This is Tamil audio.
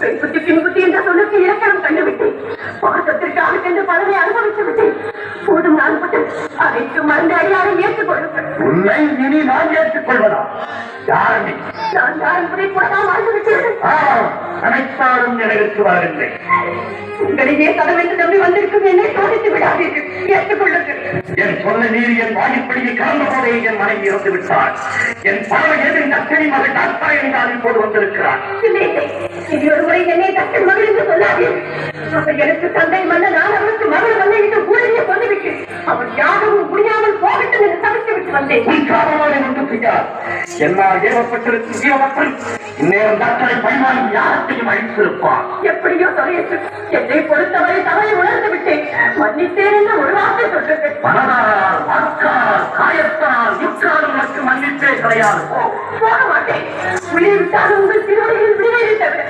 பெண்புத்தி பின்புத்தி என்ற சொல்லுக்கு இலக்கணம் கண்டுவிட்டேன். பாசத்திற்காக சென்று பலனை அனுபவித்து விட்டேன். போதும் நான் பட்டு அனைத்து மருந்து அடியாரை ஏற்றுக்கொள்ளுங்கள். உன்னை இனி நான் ஏற்றுக்கொள்வதா? யாருமே நான் யார் என்பதை போதான் வாழ்ந்து விட்டீர்கள். அனைத்தாரும் நினைவுக்கு வரவில்லை. உங்களையே கதவென்று நம்பி வந்திருக்கும் என்னை சோதித்து விடாதீர்கள். ஏற்றுக்கொள்ளுங்கள். என் சொன்ன நீர் என் வாய்ப்படியை கலந்த போதே என் மனைவி இறந்து விட்டார். என் பறவை எதிர் தச்சனை மகள் டாக்டா என்றால் போது வந்திருக்கிறார். இனி ஒரு முறை என்னை தச்சன் மகள் என்று சொல்லாதீர்கள். அவர் எனக்கு தந்தை மன்ன, நான் அவருக்கு மகள் வந்த என்று ஊழலியை கொண்டுவிட்டேன். அவர் யாகவும் முடியாமல் போகட்டும் என்று சமைத்து விட்டு வந்தேன். ஒன்று செய்யார். என்னால் ஏவப்பட்டிருக்கும் ஜீவமக்கள் இந்நேரம் டாக்டரை பைமாறி யாரத்தையும் அழித்திருப்பார். எப்படியோ சொல்லிட்டு என்னை பொறுத்தவரை தவறை உணர்ந்து விட்டேன். மன்னித்தேன் என்று ஒரு வார்த்தை சொல்லுங்கள். மனதால், வாக்கால், காயத்தால், யுக்காலும் மற்றும் மன்னிப்பே கிடையாது. போக மாட்டேன். விளைவிட்டாலும் உங்கள் திருவடியில் விடுதலை தவிர